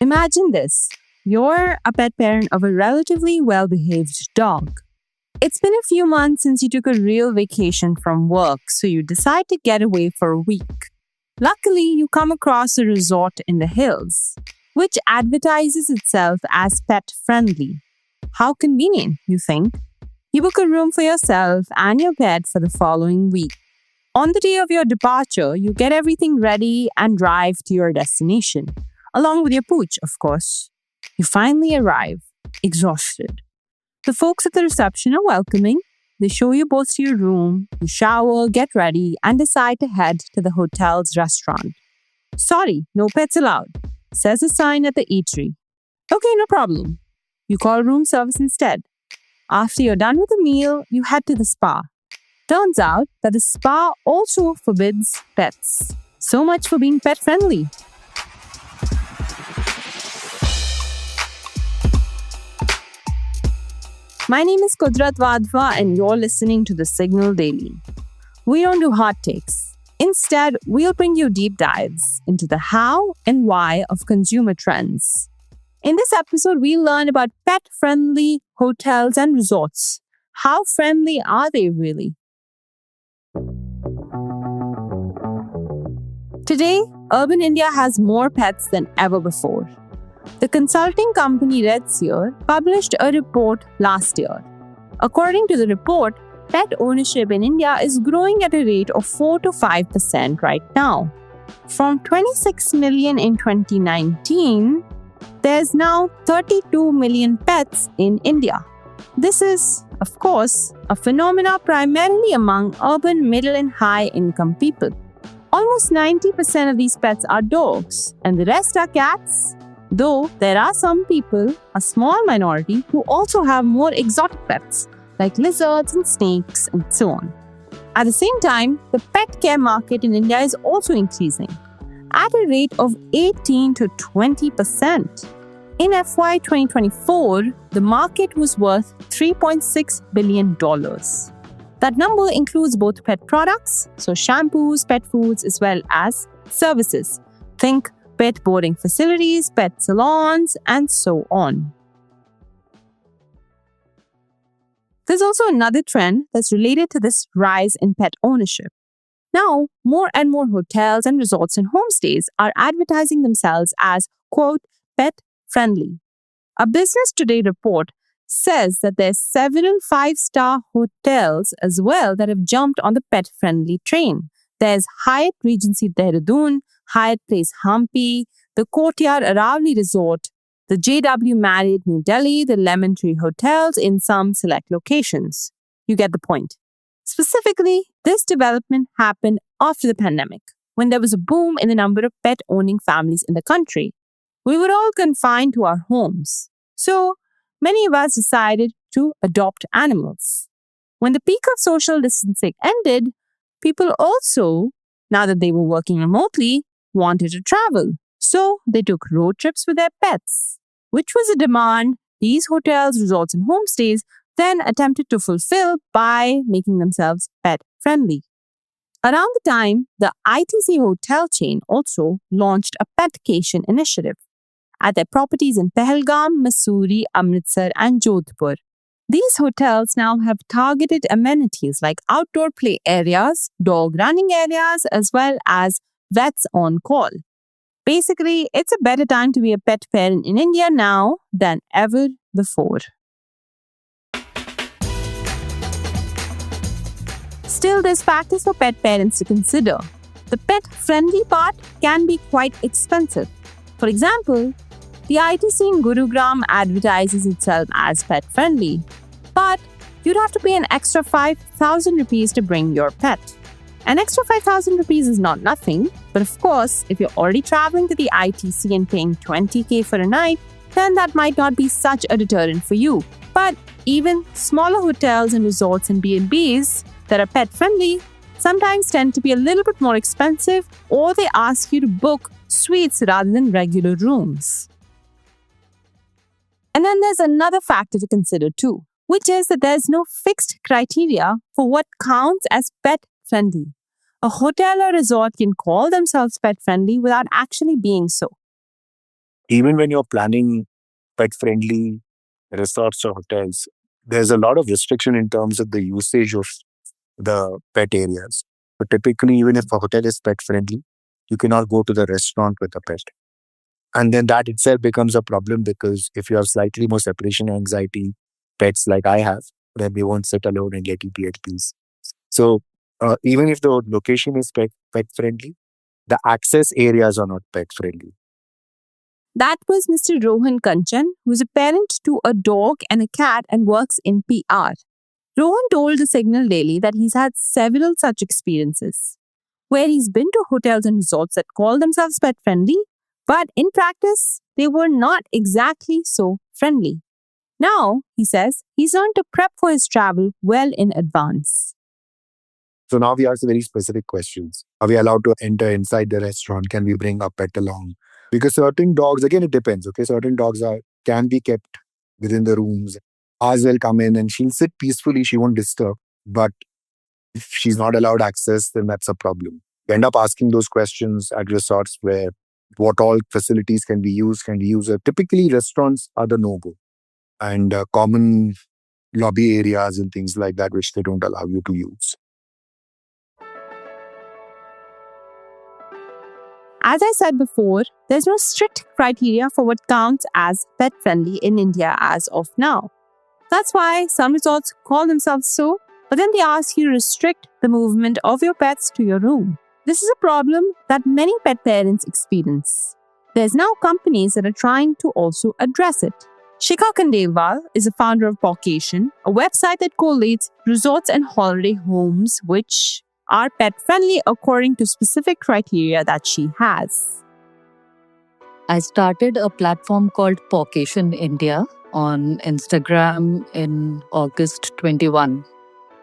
Imagine this. You're a pet parent of a relatively well-behaved dog. It's been a few months since you took a real vacation from work, so you decide to get away for a week. Luckily, you come across a resort in the hills, which advertises itself as pet-friendly. How convenient, you think? You book a room for yourself and your pet for the following week. On the day of your departure, you get everything ready and drive to your destination, along with your pooch, of course. You finally arrive, exhausted. The folks at the reception are welcoming. They show you both to your room, you shower, get ready, and decide to head to the hotel's restaurant. Sorry, no pets allowed, says a sign at the eatery. Okay, no problem. You call room service instead. After you're done with the meal, you head to the spa. Turns out that the spa also forbids pets. So much for being pet friendly. My name is Kudrat Wadhwa and you're listening to The Signal Daily. We don't do hot takes. Instead, we'll bring you deep dives into the how and why of consumer trends. In this episode, we'll learn about pet-friendly hotels and resorts. How friendly are they really? Today, urban India has more pets than ever before. The consulting company Redseer published a report last year. According to the report, pet ownership in India is growing at a rate of 4 to 5% right now. From 26 million in 2019, there's now 32 million pets in India. This is, of course, a phenomenon primarily among urban middle and high income people. Almost 90% of these pets are dogs, and the rest are cats. Though there are some people, a small minority, who also have more exotic pets, like lizards and snakes and so on. At the same time, the pet care market in India is also increasing, at a rate of 18 to 20%. In FY 2024, the market was worth $3.6 billion. That number includes both pet products, so shampoos, pet foods, as well as services. Think pet boarding facilities, pet salons, and so on. There's also another trend that's related to this rise in pet ownership. Now, more and more hotels and resorts and homestays are advertising themselves as, quote, pet-friendly. A Business Today report says that there's several 5-star hotels as well that have jumped on the pet-friendly train. There's Hyatt Regency Dehradun, Hyatt Place Hampi, the Courtyard Aravali Resort, the JW Marriott New Delhi, the Lemon Tree Hotels in some select locations. You get the point. Specifically, this development happened after the pandemic, when there was a boom in the number of pet-owning families in the country. We were all confined to our homes, so many of us decided to adopt animals. When the peak of social distancing ended, people also, now that they were working remotely, wanted to travel. So they took road trips with their pets, which was a demand these hotels, resorts, and homestays then attempted to fulfill by making themselves pet-friendly. Around the time, the ITC hotel chain also launched a petcation initiative at their properties in Pahalgam, Mussoorie, Amritsar, and Jodhpur. These hotels now have targeted amenities like outdoor play areas, dog running areas, as well as vets on call. Basically, it's a better time to be a pet parent in India now than ever before. Still, there's factors for pet parents to consider. The pet-friendly part can be quite expensive. For example, the ITC in Gurugram advertises itself as pet-friendly, but you'd have to pay an extra 5,000 rupees to bring your pet. An extra 5,000 rupees is not nothing, but of course, if you're already traveling to the ITC and paying 20k for a night, then that might not be such a deterrent for you. But even smaller hotels and resorts and B&Bs that are pet-friendly sometimes tend to be a little bit more expensive, or they ask you to book suites rather than regular rooms. And then there's another factor to consider too, which is that there's no fixed criteria for what counts as pet-friendly. A hotel or resort can call themselves pet-friendly without actually being so. Even when you're planning pet-friendly resorts or hotels, there's a lot of restriction in terms of the usage of the pet areas. So typically, even if a hotel is pet-friendly, you cannot go to the restaurant with a pet. And then that itself becomes a problem because if you have slightly more separation anxiety, pets like I have, then they won't sit alone and let you be at peace. So even if the location is pet friendly, the access areas are not pet friendly. That was Mr. Rohan Kanchan, who's a parent to a dog and a cat and works in PR. Rohan told the Signal Daily that he's had several such experiences, where he's been to hotels and resorts that call themselves pet friendly, but in practice, they were not exactly so friendly. Now, he says, he's learned to prep for his travel well in advance. So now we ask very specific questions. Are we allowed to enter inside the restaurant? Can we bring our pet along? Because certain dogs, again, it depends. Okay, certain dogs are can be kept within the rooms. Ours will come in and she'll sit peacefully. She won't disturb. But if she's not allowed access, then that's a problem. You end up asking those questions at resorts where what all facilities can be used, can be used. Typically, restaurants are the no-go. And common lobby areas and things like that, which they don't allow you to use. As I said before, there's no strict criteria for what counts as pet friendly in India as of now. That's why some resorts call themselves so, but then they ask you to restrict the movement of your pets to your room. This is a problem that many pet parents experience. There's now companies that are trying to also address it. Shikha Khandelwal is a founder of Pawcation, a website that collates resorts and holiday homes which are pet friendly according to specific criteria that she has. I started a platform called Pawcation India on Instagram in August 21.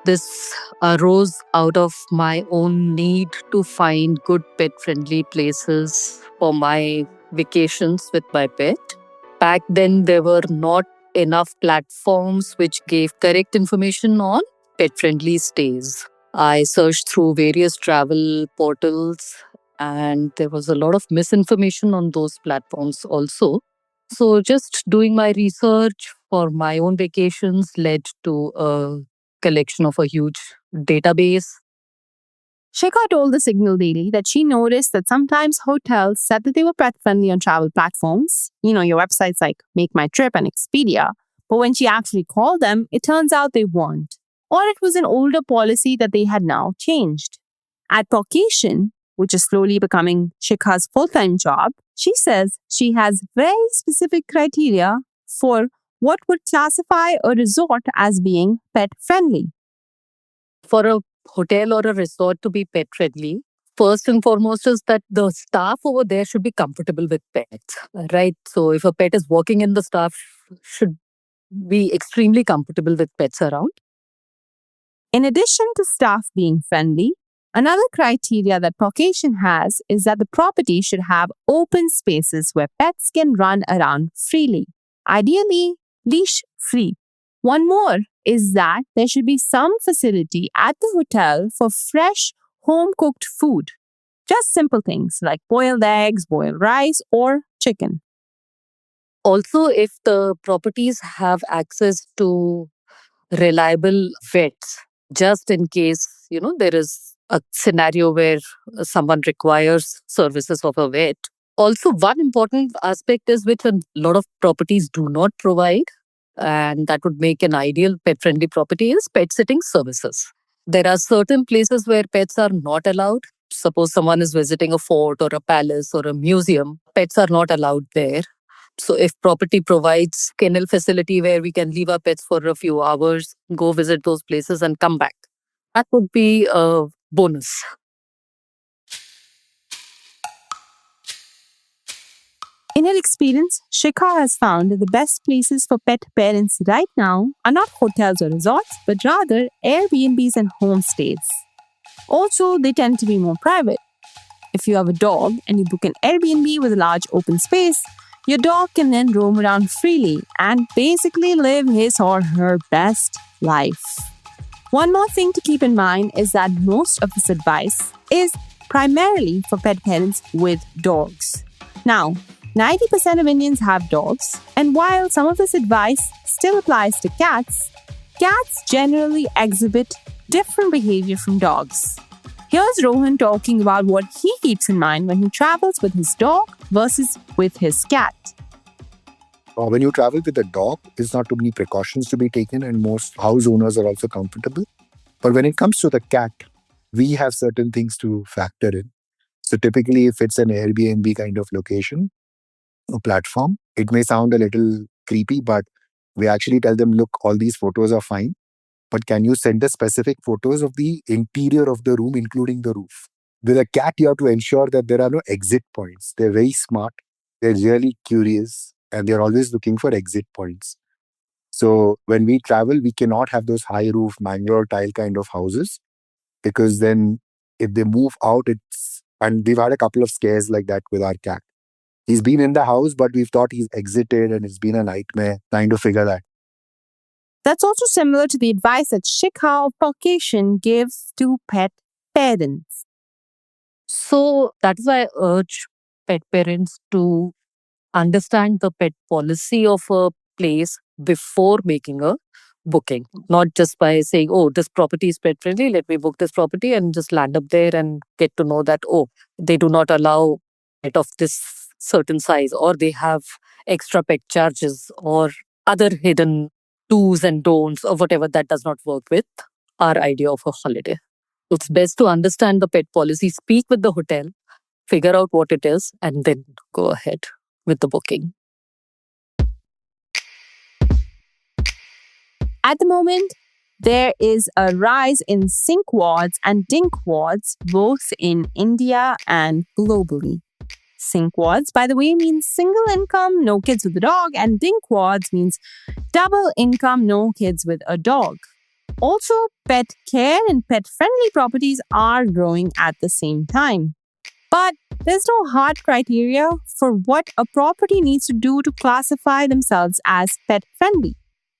This arose out of my own need to find good pet-friendly places for my vacations with my pet. Back then, there were not enough platforms which gave correct information on pet-friendly stays. I searched through various travel portals and there was a lot of misinformation on those platforms also. So, just doing my research for my own vacations led to a collection of a huge database. Shikha told the Signal Daily that she noticed that sometimes hotels said that they were pet friendly on travel platforms, your websites like Make My Trip and Expedia, but when she actually called them, it turns out they weren't. Or it was an older policy that they had now changed. At Pawcation, which is slowly becoming Shikha's full-time job, she says she has very specific criteria for what would classify a resort as being pet friendly. For a hotel or a resort to be pet friendly, first and foremost is that the staff over there should be comfortable with pets, right? So if a pet is walking in, the staff should be extremely comfortable with pets around. In addition to staff being friendly, another criteria that Pawcation has is that the property should have open spaces where pets can run around freely, ideally leash free. One more is that there should be some facility at the hotel for fresh, home cooked food. Just simple things like boiled eggs, boiled rice, or chicken. Also, if the properties have access to reliable vets, just in case, there is a scenario where someone requires services of a vet. Also, one important aspect is which a lot of properties do not provide, and that would make an ideal pet-friendly property is pet sitting services. There are certain places where pets are not allowed. Suppose someone is visiting a fort or a palace or a museum, pets are not allowed there. So if property provides kennel facility where we can leave our pets for a few hours, go visit those places and come back, that would be a bonus. In her experience, Shikha has found that the best places for pet parents right now are not hotels or resorts, but rather Airbnbs and homestays. Also, they tend to be more private. If you have a dog and you book an Airbnb with a large open space, your dog can then roam around freely and basically live his or her best life. One more thing to keep in mind is that most of this advice is primarily for pet parents with dogs. Now, 90% of Indians have dogs, and while some of this advice still applies to cats, cats generally exhibit different behavior from dogs. Here's Rohan talking about what he keeps in mind when he travels with his dog versus with his cat. When you travel with a dog, there's not too many precautions to be taken, and most house owners are also comfortable. But when it comes to the cat, we have certain things to factor in. So typically, if it's an Airbnb kind of location or platform, it may sound a little creepy, but we actually tell them, look, all these photos are fine, but can you send us specific photos of the interior of the room, including the roof? With a cat, you have to ensure that there are no exit points. They're very smart. They're really curious, and they're always looking for exit points. So when we travel, we cannot have those high roof Mangalore tile kind of houses, because then if they move out, and we've had a couple of scares like that with our cat. He's been in the house, but we've thought he's exited, and it's been a nightmare trying to figure that. That's also similar to the advice that Shikha of Caucasian gives to pet parents. So that is why I urge pet parents to understand the pet policy of a place before making a booking. Not just by saying, oh, this property is pet friendly, let me book this property, and just land up there and get to know that, oh, they do not allow pet of this certain size, or they have extra pet charges, or other hidden do's and don'ts, or whatever that does not work with our idea of a holiday. So it's best to understand the pet policy, speak with the hotel, figure out what it is, and then go ahead with the booking. At the moment, there is a rise in sink wards and dink wards both in India and globally. Sink wards, by the way, means single income, no kids with a dog, and dink wards means double income, no kids with a dog. Also, pet care and pet-friendly properties are growing at the same time. But there's no hard criteria for what a property needs to do to classify themselves as pet-friendly.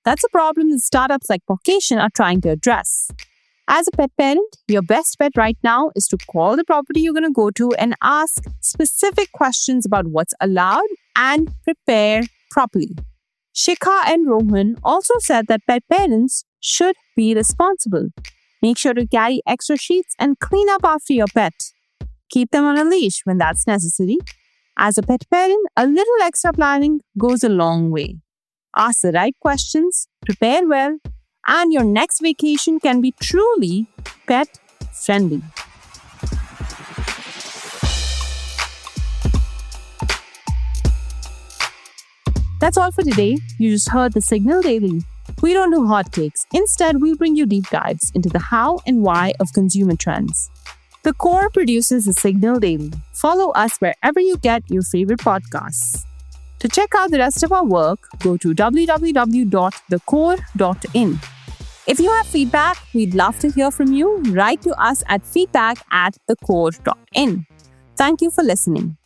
That's a problem that startups like Caucasian are trying to address. As a pet parent, your best bet right now is to call the property you're going to go to and ask specific questions about what's allowed and prepare properly. Shikha and Rohan also said that pet parents should be responsible. Make sure to carry extra sheets and clean up after your pet. Keep them on a leash when that's necessary. As a pet parent, a little extra planning goes a long way. Ask the right questions, prepare well, and your next vacation can be truly pet-friendly. That's all for today. You just heard the Signal Daily. We don't do hot takes. Instead, we'll bring you deep dives into the how and why of consumer trends. The Core produces the Signal Daily. Follow us wherever you get your favorite podcasts. To check out the rest of our work, go to www.thecore.in. If you have feedback, we'd love to hear from you. Write to us at feedback@thecore.in. Thank you for listening.